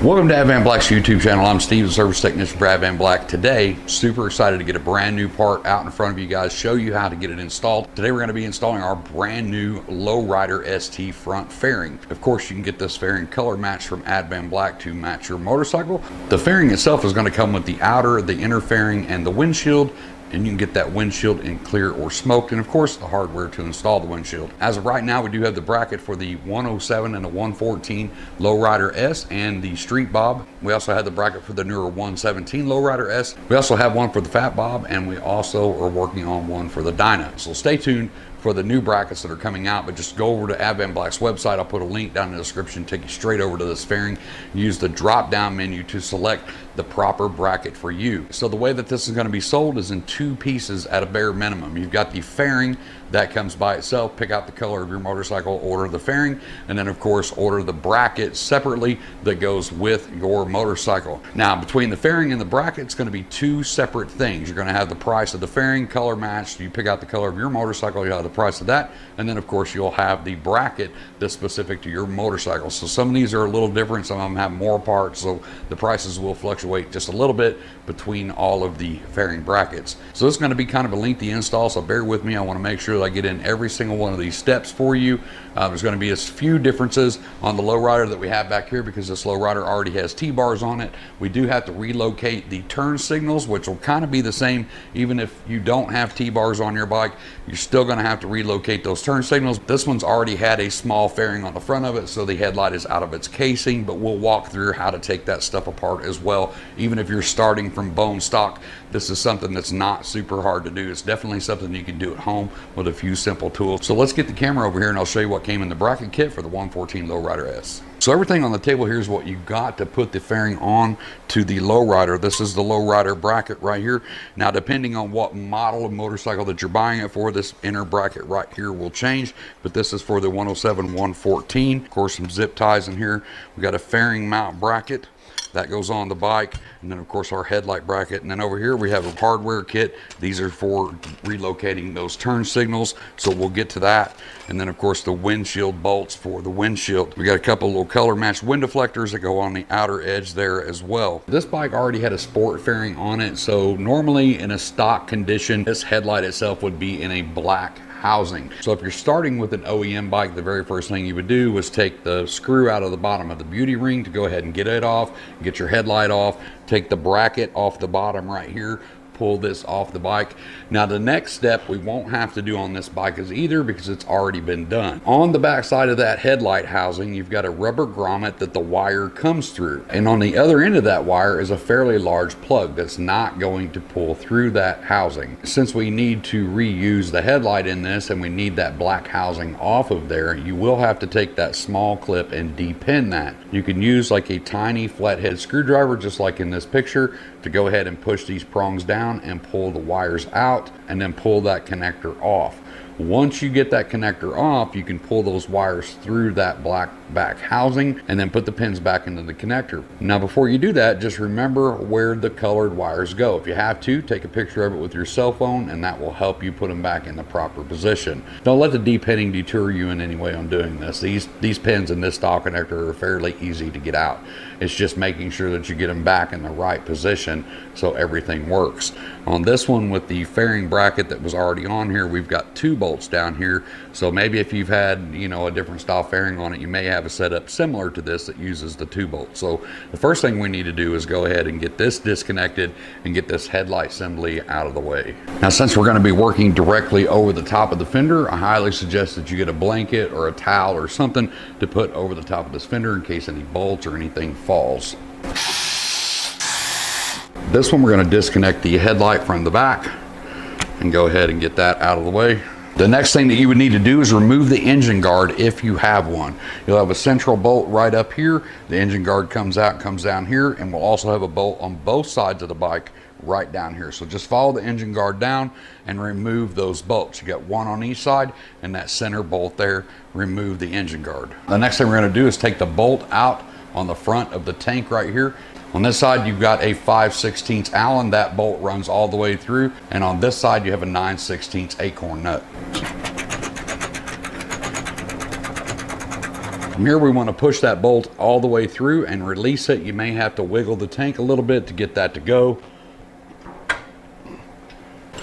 Welcome to Advanblack's YouTube channel. I'm Steve, the service technician for Advanblack. Today, super excited to get a brand new part out in front of you guys, show you how to get it installed. Today we're going to be installing our brand new Lowrider ST front fairing. Of course, you can get this fairing color matched from Advanblack to match your motorcycle. The fairing itself is going to come with the outer, the inner fairing, and the windshield. And you can get that windshield in clear or smoked, and of course the hardware to install the windshield. As of right now, we do have the bracket for the 107 and the 114 Lowrider S and the Street Bob. We also have the bracket for the newer 117 Lowrider S. We also have one for the Fat Bob, and we also are working on one for the Dyna. So stay tuned for the new brackets that are coming out, but just go over to Advanblack's website. I'll put a link down in the description, take you straight over to this fairing. Use the drop down menu to select the proper bracket for you. So the way that this is going to be sold is in two pieces at a bare minimum. You've got the fairing that comes by itself. Pick out the color of your motorcycle, order the fairing, and then of course order the bracket separately that goes with your motorcycle. Now between the fairing and the bracket, it's going to be two separate things. You're going to have the price of the fairing, color matched. You pick out the color of your motorcycle, you have the price of that, and then of course you'll have the bracket that's specific to your motorcycle. So some of these are a little different, some of them have more parts, so the prices will fluctuate just a little bit between all of the fairing brackets. So this is going to be kind of a lengthy install, so bear with me. I want to make sure that I get in every single one of these steps for you. There's going to be a few differences on the Lowrider that we have back here because this Lowrider already has T-bars on it. We do have to relocate the turn signals, which will kind of be the same even if you don't have T-bars on your bike. You're still going to have to relocate those turn signals. This one's already had a small fairing on the front of it, so the headlight is out of its casing, but we'll walk through how to take that stuff apart as well. Even if you're starting from bone stock, this is something that's not super hard to do. It's definitely something you can do at home with a few simple tools. So let's get the camera over here and I'll show you what came in the bracket kit for the 114 Lowrider S. So everything on the table here is what you got to put the fairing on to the Lowrider. This is the Lowrider bracket right here. Now, depending on what model of motorcycle that you're buying it for, this inner bracket right here will change, but this is for the 107 114. Of course, some zip ties in here. We got a fairing mount bracket that goes on the bike, and then of course our headlight bracket, and then over here we have a hardware kit. These are for relocating those turn signals, so we'll get to that. And then of course the windshield bolts for the windshield. We got a couple little color matched wind deflectors that go on the outer edge there as well. This bike already had a sport fairing on it, so normally in a stock condition this headlight itself would be in a black housing. So if you're starting with an OEM bike, the very first thing you would do was take the screw out of the bottom of the beauty ring to go ahead and get it off, get your headlight off, take the bracket off the bottom right here, pull this off the bike. Now the next step we won't have to do on this bike is either because it's already been done. On the back side of that headlight housing, you've got a rubber grommet that the wire comes through, and on the other end of that wire is a fairly large plug that's not going to pull through that housing. Since we need to reuse the headlight in this and we need that black housing off of there, you will have to take that small clip and depin that. You can use like a tiny flathead screwdriver, just like in this picture, to go ahead and push these prongs down and pull the wires out, and then pull that connector off. Once you get that connector off, you can pull those wires through that black back housing and then put the pins back into the connector. Now before you do that, just remember where the colored wires go. If you have to, take a picture of it with your cell phone and that will help you put them back in the proper position. Don't let the depinning deter you in any way on doing this. These pins in this style connector are fairly easy to get out. It's just making sure that you get them back in the right position so everything works. On this one with the fairing bracket that was already on here, we've got two bolts down here. So maybe if you've had, you know, a different style fairing on it, you may have a setup similar to this that uses the two bolts. So the first thing we need to do is go ahead and get this disconnected and get this headlight assembly out of the way. Now, since we're going to be working directly over the top of the fender, I highly suggest that you get a blanket or a towel or something to put over the top of this fender in case any bolts or anything falls. This one we're going to disconnect the headlight from the back and go ahead and get that out of the way. The next thing that you would need to do is remove the engine guard if you have one. You'll have a central bolt right up here. The engine guard comes out, comes down here, and we'll also have a bolt on both sides of the bike right down here. So just follow the engine guard down and remove those bolts. You got one on each side, and that center bolt there, remove the engine guard. The next thing we're going to do is take the bolt out on the front of the tank right here. On this side, you've got a 5/16 Allen. That bolt runs all the way through. And on this side, you have a 9/16 acorn nut. From here, we want to push that bolt all the way through and release it. You may have to wiggle the tank a little bit to get that to go.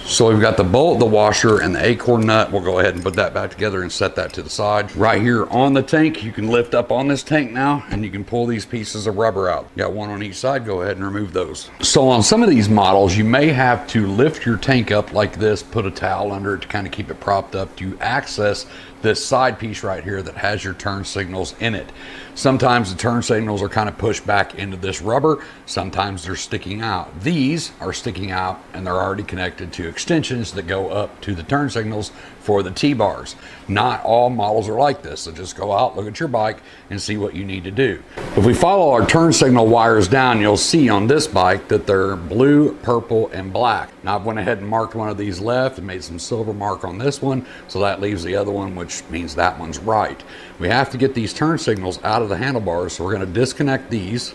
So we've got the bolt, the washer, and the acorn nut. We'll go ahead and put that back together and set that to the side. Right here on the tank, you can lift up on this tank now, and you can pull these pieces of rubber out. Got one on each side, go ahead and remove those. So on some of these models, you may have to lift your tank up like this, put a towel under it to kind of keep it propped up to access this side piece right here that has your turn signals in it. Sometimes the turn signals are kind of pushed back into this rubber. Sometimes they're sticking out. These are sticking out and they're already connected to extensions that go up to the turn signals for the T-bars. Not all models are like this, so just go out, look at your bike, and see what you need to do. If we follow our turn signal wires down, you'll see on this bike that they're blue, purple, and black. Now I've went ahead and marked one of these left and made some silver mark on this one, so that leaves the other one, which means that one's right. We have to get these turn signals out of the handlebars, so we're going to disconnect these.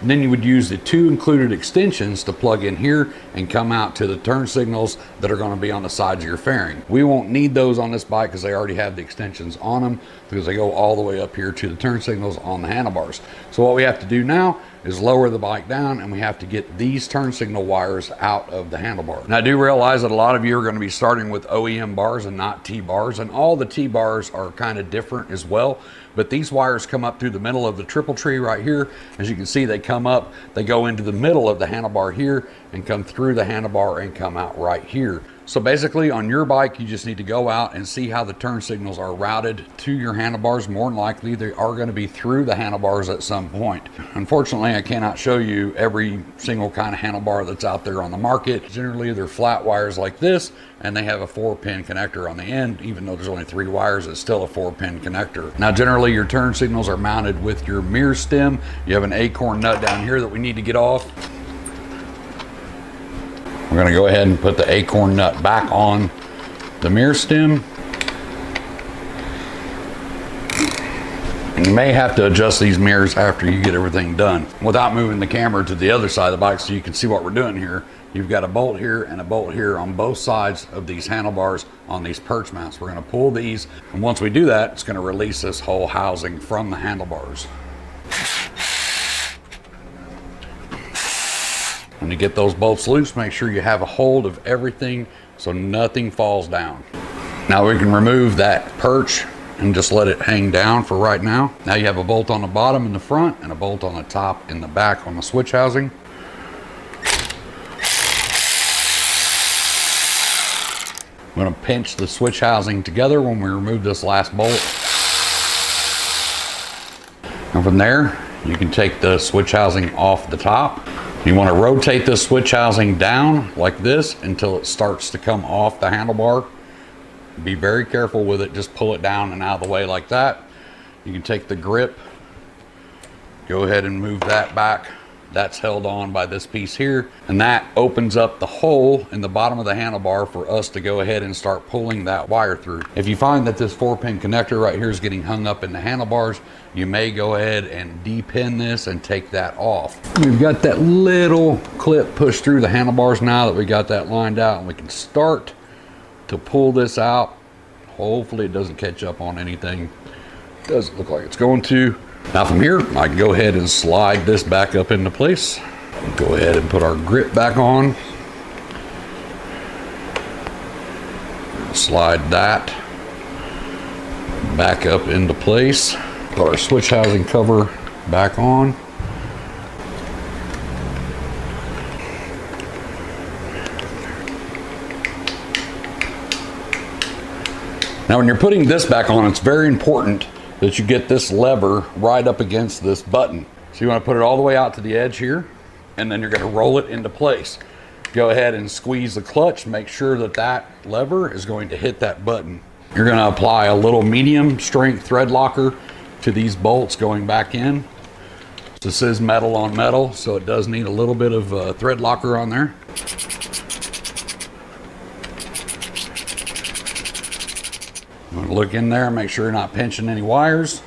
And then you would use the two included extensions to plug in here and come out to the turn signals that are going to be on the sides of your fairing. We won't need those on this bike because they already have the extensions on them, because they go all the way up here to the turn signals on the handlebars. So what we have to do now is lower the bike down, and we have to get these turn signal wires out of the handlebar. And I do realize that a lot of you are going to be starting with OEM bars and not T-bars, and all the T-bars are kind of different as well. But these wires come up through the middle of the triple tree right here. As you can see, they come up, they go into the middle of the handlebar here and come through the handlebar and come out right here. So basically on your bike, you just need to go out and see how the turn signals are routed to your handlebars. More than likely, they are going to be through the handlebars at some point. Unfortunately, I cannot show you every single kind of handlebar that's out there on the market. Generally, they're flat wires like this, and they have a 4-pin connector on the end. Even though there's only 3 wires, it's still a 4-pin connector. Now, generally, your turn signals are mounted with your mirror stem. You have an acorn nut down here that we need to get off. We're going to go ahead and put the acorn nut back on the mirror stem. And you may have to adjust these mirrors after you get everything done. Without moving the camera to the other side of the bike so you can see what we're doing here, you've got a bolt here and a bolt here on both sides of these handlebars on these perch mounts. We're going to pull these, and once we do that, it's going to release this whole housing from the handlebars. When you get those bolts loose, make sure you have a hold of everything so nothing falls down. Now we can remove that perch and just let it hang down for right now. Now you have a bolt on the bottom in the front and a bolt on the top in the back on the switch housing. I'm going to pinch the switch housing together when we remove this last bolt. And from there, you can take the switch housing off the top. You want to rotate the switch housing down like this until it starts to come off the handlebar. Be very careful with it. Just pull it down and out of the way like that. You can take the grip, go ahead and move that back. That's held on by this piece here, and that opens up the hole in the bottom of the handlebar for us to go ahead and start pulling that wire through. If you find that this 4-pin connector right here is getting hung up in the handlebars, you may go ahead and de-pin this and take that off. We've got that little clip pushed through the handlebars now that we got that lined out, and we can start to pull this out. Hopefully it doesn't catch up on anything. It doesn't look like it's going to. Now from here, I can go ahead and slide this back up into place. Go ahead and put our grip back on. Slide that back up into place. Put our switch housing cover back on. Now when you're putting this back on, it's very important that you get this lever right up against this button. So you want to put it all the way out to the edge here, and then you're going to roll it into place. Go ahead and squeeze the clutch. Make sure that that lever is going to hit that button. You're going to apply a little medium strength thread locker to these bolts going back in. This is metal on metal, so it does need a little bit of thread locker on there. I'm going to look in there and make sure you're not pinching any wires.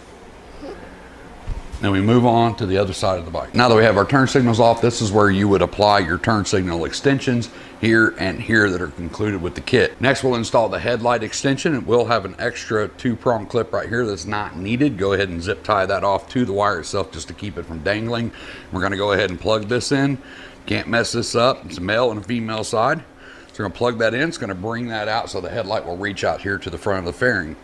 Then we move on to the other side of the bike. Now that we have our turn signals off, this is where you would apply your turn signal extensions here and here that are included with the kit. Next, we'll install the headlight extension. It will have an extra 2-prong clip right here that's not needed. Go ahead and zip tie that off to the wire itself just to keep it from dangling. We're gonna go ahead and plug this in. Can't mess this up. It's a male and a female side. So we're gonna plug that in. It's gonna bring that out so the headlight will reach out here to the front of the fairing.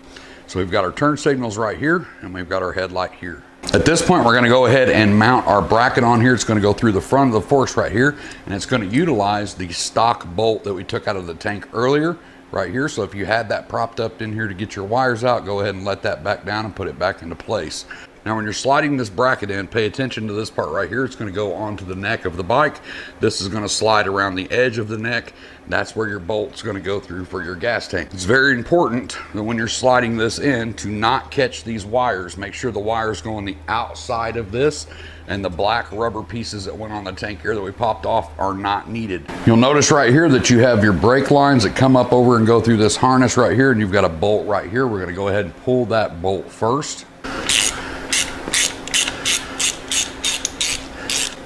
So we've got our turn signals right here and we've got our headlight here. At this point, we're gonna go ahead and mount our bracket on here. It's gonna go through the front of the forks right here, and it's gonna utilize the stock bolt that we took out of the tank earlier right here. So if you had that propped up in here to get your wires out, go ahead and let that back down and put it back into place. Now when you're sliding this bracket in, pay attention to this part right here. It's going to go onto the neck of the bike. This is going to slide around the edge of the neck. That's where your bolt's going to go through for your gas tank. It's very important that when you're sliding this in to not catch these wires. Make sure the wires go on the outside of this, and the black rubber pieces that went on the tank here that we popped off are not needed. You'll notice right here that you have your brake lines that come up over and go through this harness right here, and you've got a bolt right here. We're going to go ahead and pull that bolt first.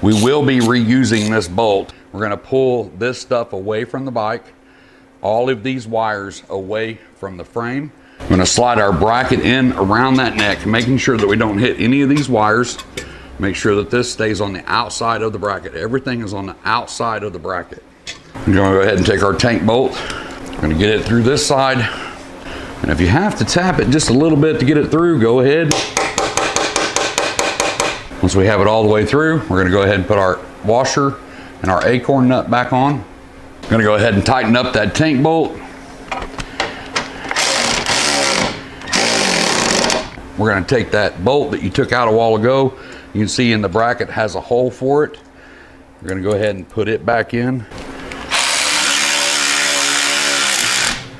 We will be reusing this bolt. We're gonna pull this stuff away from the bike, all of these wires away from the frame. I'm gonna slide our bracket in around that neck, making sure that we don't hit any of these wires. Make sure that this stays on the outside of the bracket. Everything is on the outside of the bracket. I'm gonna go ahead and take our tank bolt. We're gonna get it through this side. And if you have to tap it just a little bit to get it through, go ahead. Once we have it all the way through, we're gonna go ahead and put our washer and our acorn nut back on. I'm gonna go ahead and tighten up that tank bolt. We're gonna take that bolt that you took out a while ago. You can see in the bracket has a hole for it. We're gonna go ahead and put it back in.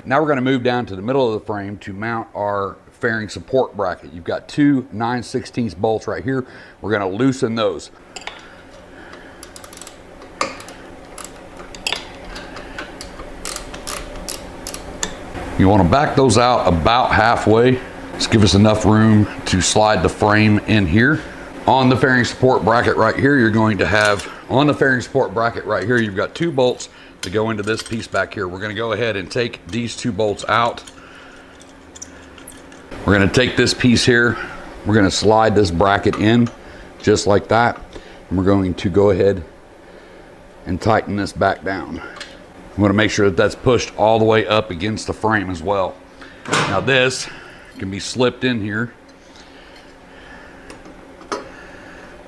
Now we're gonna move down to the middle of the frame to mount our fairing support bracket. You've got two 9/16 bolts right here. We're gonna loosen those. You wanna back those out about halfway. Just give us enough room to slide the frame in here. On the fairing support bracket right here, you're going to have, on the fairing support bracket right here, you've got 2 bolts to go into this piece back here. We're gonna go ahead and take these 2 bolts out. We're gonna take this piece here, we're gonna slide this bracket in just like that, and we're going to go ahead and tighten this back down. I'm gonna make sure that that's pushed all the way up against the frame as well. Now this can be slipped in here,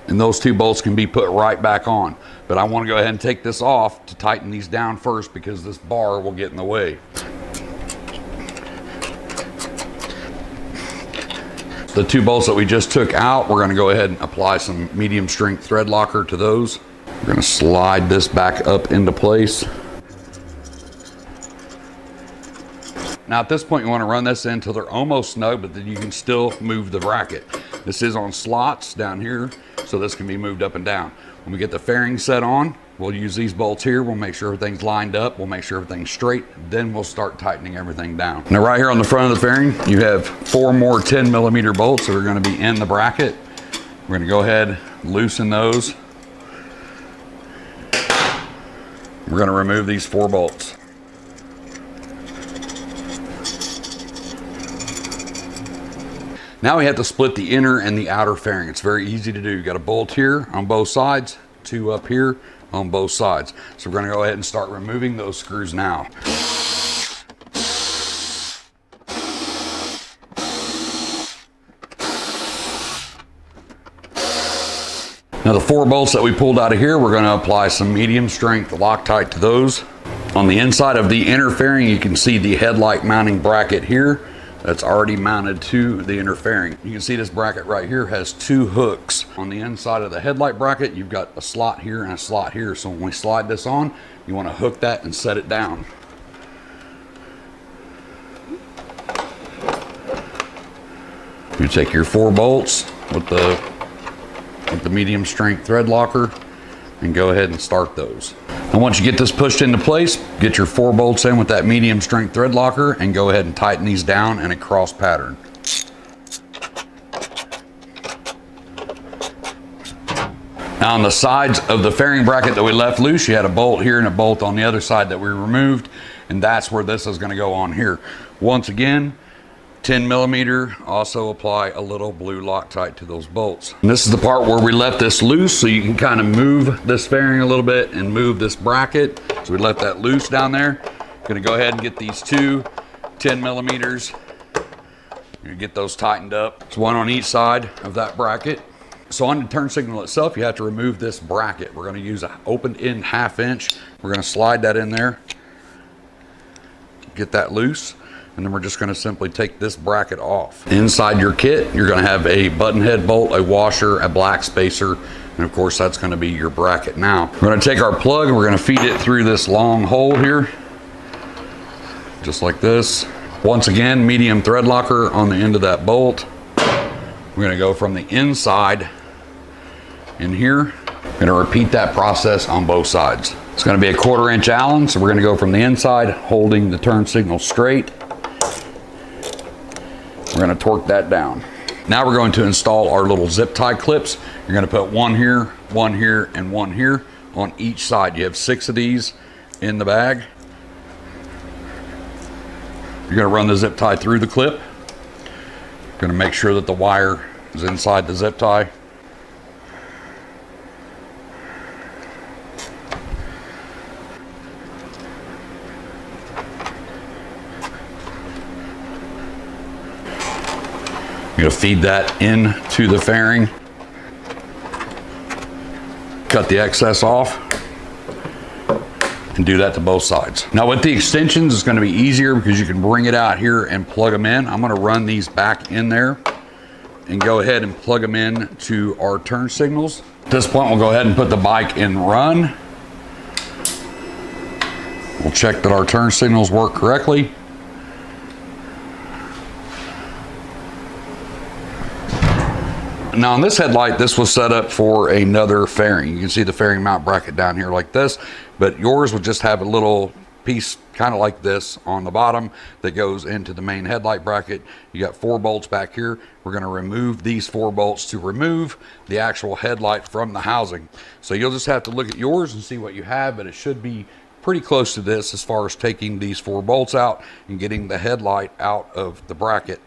and those 2 bolts can be put right back on. But I wanna go ahead and take this off to tighten these down first because this bar will get in the way. The 2 bolts that we just took out, we're gonna go ahead and apply some medium strength thread locker to those. We're gonna slide this back up into place. Now at this point, you wanna run this in until they're almost snug, but then you can still move the bracket. This is on slots down here, so this can be moved up and down. When we get the fairing set on, we'll use these bolts here. We'll make sure everything's lined up. We'll make sure everything's straight. Then we'll start tightening everything down. Now right here on the front of the fairing, you have 4 more 10mm bolts that are gonna be in the bracket. We're gonna go ahead, loosen those. We're gonna remove these 4 bolts. Now we have to split the inner and the outer fairing. It's very easy to do. You got a bolt here on both sides, 2 up here on both sides. So we're gonna go ahead and start removing those screws now. Now the 4 bolts that we pulled out of here, we're gonna apply some medium strength Loctite to those. On the inside of the inner fairing, you can see the headlight mounting bracket here. That's already mounted to the inner fairing. You can see this bracket right here has 2 hooks. On the inside of the headlight bracket, you've got a slot here and a slot here. So when we slide this on, you want to hook that and set it down. You take your 4 bolts with the medium strength thread locker and go ahead and start those. And once you get this pushed into place, get your 4 bolts in with that medium strength thread locker and go ahead and tighten these down in a cross pattern. Now on the sides of the fairing bracket that we left loose, you had a bolt here and a bolt on the other side that we removed, and that's where this is going to go on here. Once again, 10 millimeter, also apply a little blue Loctite to those bolts. And this is the part where we left this loose, so you can kind of move this fairing a little bit and move this bracket. So we left that loose down there. Gonna go ahead and get these two 10 millimeters. You're gonna get those tightened up. It's one on each side of that bracket. So on the turn signal itself, you have to remove this bracket. We're gonna use an open end 1/2 inch. We're gonna slide that in there, get that loose, and then we're just gonna simply take this bracket off. Inside your kit, you're gonna have a button head bolt, a washer, a black spacer, and of course that's gonna be your bracket now. We're gonna take our plug and we're gonna feed it through this long hole here, just like this. Once again, medium thread locker on the end of that bolt. We're gonna go from the inside in here. We're gonna repeat that process on both sides. It's gonna be a 1/4 inch Allen, so we're gonna go from the inside, holding the turn signal straight. We're gonna torque that down. Now we're going to install our little zip tie clips. You're gonna put one here, and one here on each side. You have 6 of these in the bag. You're gonna run the zip tie through the clip. You're gonna make sure that the wire is inside the zip tie. You're gonna feed that into the fairing. Cut the excess off and do that to both sides. Now with the extensions, it's gonna be easier because you can bring it out here and plug them in. I'm gonna run these back in there and go ahead and plug them in to our turn signals. At this point, we'll go ahead and put the bike in run. We'll check that our turn signals work correctly. Now on this headlight, this was set up for another fairing. You can see the fairing mount bracket down here like this, but yours would just have a little piece kind of like this on the bottom that goes into the main headlight bracket. You got 4 bolts back here. We're gonna remove these 4 bolts to remove the actual headlight from the housing. So you'll just have to look at yours and see what you have, but it should be pretty close to this as far as taking these 4 bolts out and getting the headlight out of the bracket.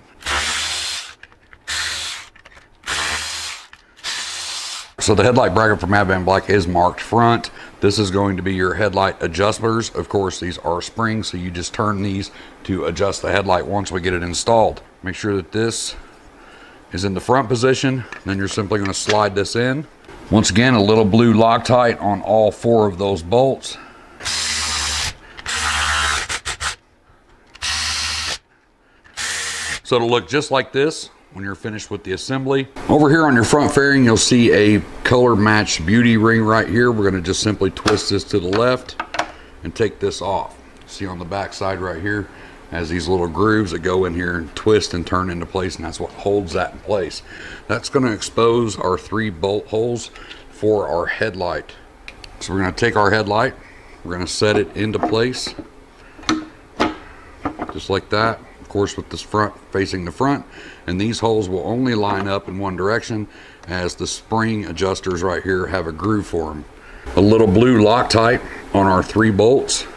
So the headlight bracket from Advanblack is marked front. This is going to be your headlight adjusters. Of course, these are springs, so you just turn these to adjust the headlight once we get it installed. Make sure that this is in the front position. Then you're simply going to slide this in. Once again, a little blue Loctite on all 4 of those bolts. So it'll look just like this when you're finished with the assembly. Over here on your front fairing, you'll see a color matched beauty ring right here. We're gonna just simply twist this to the left and take this off. See on the back side right here, has these little grooves that go in here and twist and turn into place, and that's what holds that in place. That's gonna expose our 3 bolt holes for our headlight. So we're gonna take our headlight, we're gonna set it into place, just like that. Of course, with this front facing the front, and these holes will only line up in one direction, as the spring adjusters right here have a groove for them. A little blue Loctite on our 3 bolts.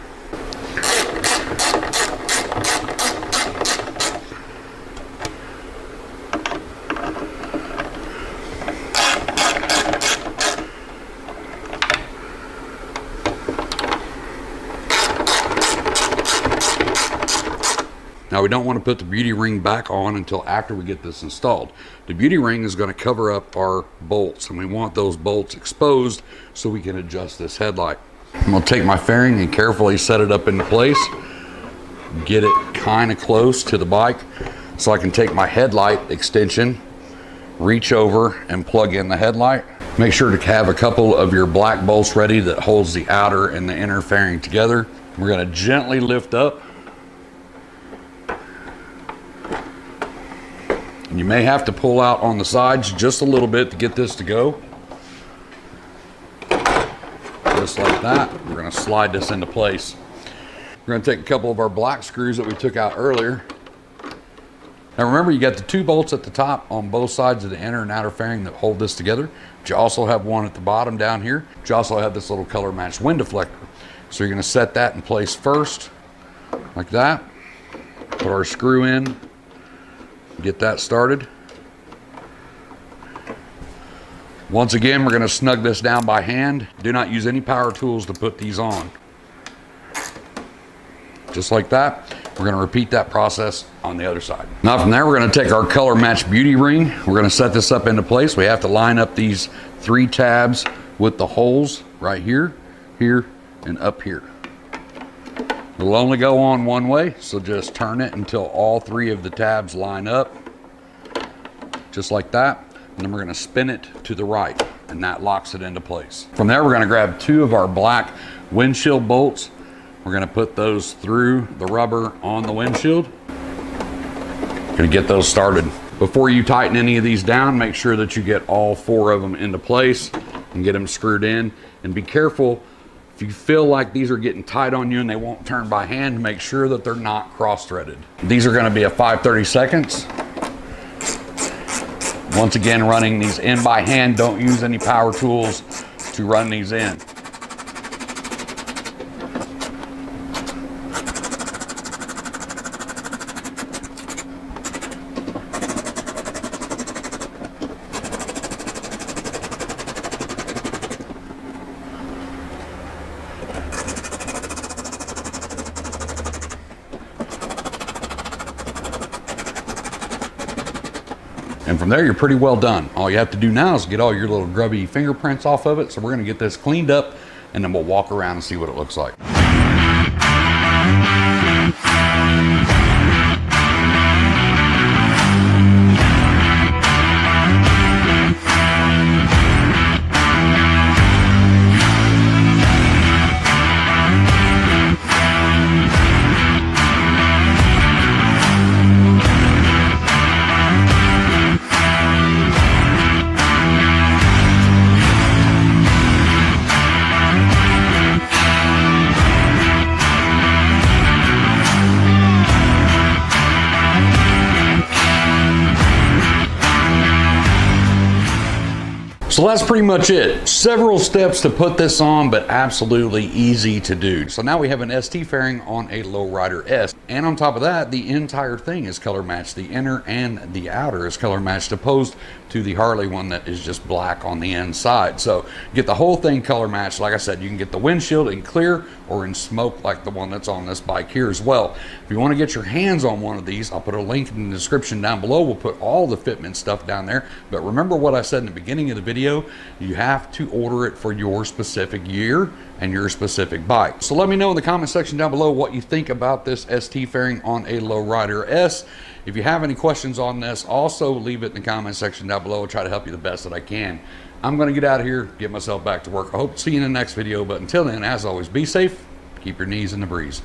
Now we don't want to put the beauty ring back on until after we get this installed. The beauty ring is going to cover up our bolts, and we want those bolts exposed so we can adjust this headlight. I'm going to take my fairing and carefully set it up into place. Get it kind of close to the bike so I can take my headlight extension, reach over and plug in the headlight. Make sure to have a couple of your black bolts ready that holds the outer and the inner fairing together. We're going to gently lift up. You may have to pull out on the sides just a little bit to get this to go. Just like that. We're going to slide this into place. We're going to take a couple of our black screws that we took out earlier. Now remember, you got the 2 bolts at the top on both sides of the inner and outer fairing that hold this together. But you also have one at the bottom down here. But you also have this little color matched wind deflector. So you're going to set that in place first, like that. Put our screw in, get that started. Once again, we're going to snug this down by hand. Do not use any power tools to put these on. Just like that. We're going to repeat that process on the other side. Now from there, we're going to take our color match beauty ring. We're going to set this up into place. We have to line up these 3 tabs with the holes right here, here, and up here. It'll only go on one way, so just turn it until all 3 of the tabs line up, just like that. And then we're going to spin it to the right, and that locks it into place. From there, we're going to grab 2 of our black windshield bolts. We're going to put those through the rubber on the windshield. Going to get those started. Before you tighten any of these down, make sure that you get all 4 of them into place and get them screwed in. And be careful, if you feel like these are getting tight on you and they won't turn by hand, make sure that they're not cross-threaded. These are going to be at 5/30 seconds. Once again, running these in by hand. Don't use any power tools to run these in. And from there, you're pretty well done. All you have to do now is get all your little grubby fingerprints off of it. So we're going to get this cleaned up, and then we'll walk around and see what it looks like. So that's pretty much it. Several steps to put this on, but absolutely easy to do. So now we have an ST fairing on a Lowrider S. And on top of that, the entire thing is color matched. The inner and the outer is color matched, opposed to the Harley one that is just black on the inside. So get the whole thing color matched. Like I said, you can get the windshield in clear or in smoke like the one that's on this bike here as well. If you want to get your hands on one of these, I'll put a link in the description down below. We'll put all the fitment stuff down there. But remember what I said in the beginning of the video, you have to order it for your specific year and your specific bike. So let me know in the comment section down below what you think about this ST fairing on a Lowrider S. If you have any questions on this, also leave it in the comment section down below. I'll try to help you the best that I can. I'm going to get out of here, get myself back to work. I hope to see you in the next video, but until then, as always, be safe, keep your knees in the breeze.